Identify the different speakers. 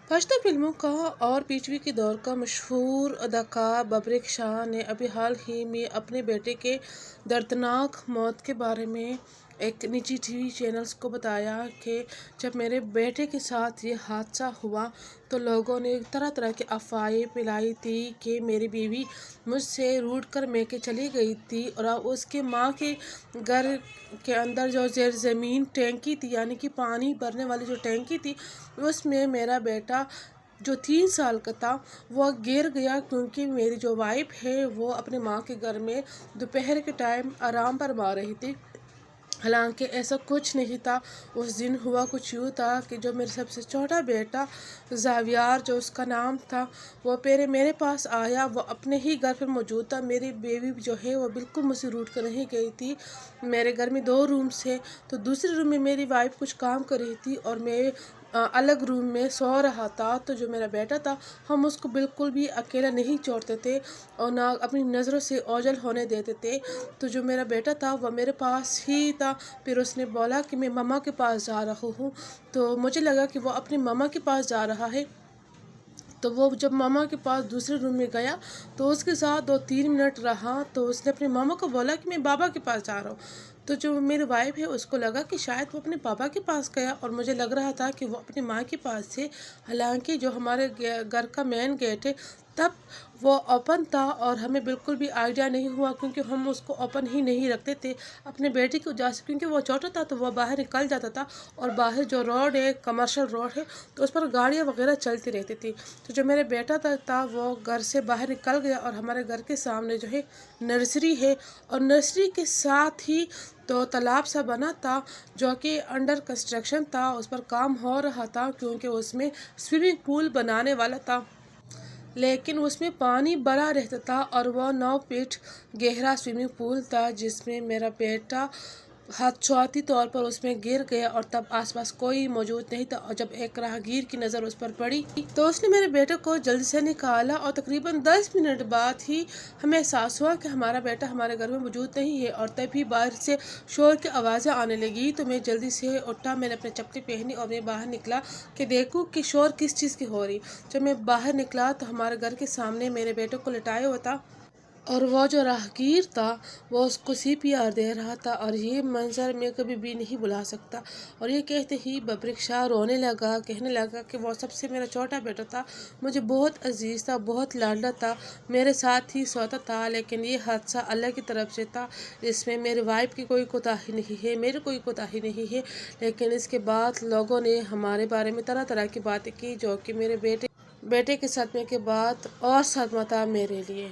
Speaker 1: پشتو فلموں کا اور پچھوی کے دور کا مشہور اداکار ببرک شاہ نے ابھی حال ہی میں اپنے بیٹے کے دردناک موت کے بارے میں ایک نجی ٹی وی چینل کو بتایا کہ جب میرے بیٹے کے ساتھ یہ حادثہ ہوا تو لوگوں نے طرح طرح کی افواہیں پھیلائی تھی کہ میری بیوی مجھ سے روٹھ کر میکے چلی گئی تھی اور اس کے ماں کے گھر کے اندر جو زیر زمین ٹینکی تھی، یعنی کہ پانی بھرنے والی جو ٹینکی تھی، اس میں میرا بیٹا جو 3 سال کا تھا وہ گر گیا، کیونکہ میری جو وائف ہے وہ اپنے ماں کے گھر میں دوپہر کے ٹائم آرام فرما رہی تھی۔ حالانکہ ایسا کچھ نہیں تھا۔ اس دن ہوا کچھ یوں تھا کہ جو میرا سب سے چھوٹا بیٹا زاویار، جو اس کا نام تھا، وہ میرے پاس آیا۔ وہ اپنے ہی گھر پر موجود تھا۔ میری بیوی جو ہے وہ بالکل مجھ سے روٹھ کر نہیں گئی تھی۔ میرے گھر میں 2 رومز ہیں، تو دوسرے روم میں میری وائف کچھ کام کر رہی تھی اور میں الگ روم میں سو رہا تھا۔ تو جو میرا بیٹا تھا، ہم اس کو بالکل بھی اکیلا نہیں چھوڑتے تھے اور نہ اپنی نظروں سے اوجھل ہونے دیتے تھے۔ تو جو میرا بیٹا تھا وہ میرے پاس ہی تھا۔ پھر اس نے بولا کہ میں ماما کے پاس جا رہا ہوں، تو مجھے لگا کہ وہ اپنی ماما کے پاس جا رہا ہے۔ تو وہ جب ماما کے پاس دوسرے روم میں گیا تو اس کے ساتھ 2-3 منٹ رہا، تو اس نے اپنی ماما کو بولا کہ میں بابا کے پاس جا رہا ہوں۔ تو جو میری وائف ہے اس کو لگا کہ شاید وہ اپنے پاپا کے پاس گیا، اور مجھے لگ رہا تھا کہ وہ اپنی ماں کے پاس ہے۔ حالانکہ جو ہمارے گھر کا مین گیٹ ہے تب وہ اوپن تھا اور ہمیں بالکل بھی آئیڈیا نہیں ہوا، کیونکہ ہم اس کو اوپن ہی نہیں رکھتے تھے اپنے بیٹے کی وجہ سے، کیونکہ وہ چھوٹا تھا تو وہ باہر نکل جاتا تھا، اور باہر جو روڈ ہے کمرشل روڈ ہے تو اس پر گاڑیاں وغیرہ چلتی رہتی تھی۔ تو جو میرے بیٹا تھا وہ گھر سے باہر نکل گیا، اور ہمارے گھر کے سامنے جو ہے نرسری ہے، اور نرسری کے ساتھ ہی تو تالاب سا بنا تھا جو کہ انڈر کنسٹرکشن تھا، اس پر کام ہو رہا تھا، کیونکہ اس میں سوئمنگ پول بنانے والا تھا، لیکن اس میں پانی بھرا رہتا تھا، اور وہ 9 فٹ گہرا سوئمنگ پول تھا جس میں میرا بیٹا حادثاتی طور پر اس میں گر گیا، اور تب آس پاس کوئی موجود نہیں تھا۔ اور جب ایک راہگیر کی نظر اس پر پڑی تو اس نے میرے بیٹے کو جلدی سے نکالا، اور تقریباً 10 منٹ بعد ہی ہمیں احساس ہوا کہ ہمارا بیٹا ہمارے گھر میں موجود نہیں ہے، اور تبھی باہر سے شور کی آوازیں آنے لگی۔ تو میں جلدی سے اٹھا، میں نے اپنی چپلی پہنی اور میں باہر نکلا کہ دیکھوں کہ شور کس چیز کی ہو رہی۔ جب میں باہر نکلا تو ہمارے گھر کے سامنے میرے بیٹے کو لٹایا ہوا تھا، اور وہ جو راہگیر تھا وہ اس کو CPR دے رہا تھا، اور یہ منظر میں کبھی بھی نہیں بھلا سکتا۔ اور یہ کہتے ہی ببرک شاہ رونے لگا، کہنے لگا کہ وہ سب سے میرا چھوٹا بیٹا تھا، مجھے بہت عزیز تھا، بہت لاڈلا تھا، میرے ساتھ ہی سوتا تھا، لیکن یہ حادثہ اللہ کی طرف سے تھا، اس میں میری وائف کی کوئی کوتاہی نہیں ہے، میری کوئی کوتاہی نہیں ہے۔ لیکن اس کے بعد لوگوں نے ہمارے بارے میں طرح طرح کی باتیں کی، جو کہ میرے بیٹے کے صدمے کے بعد اور صدمہ تھا میرے لیے۔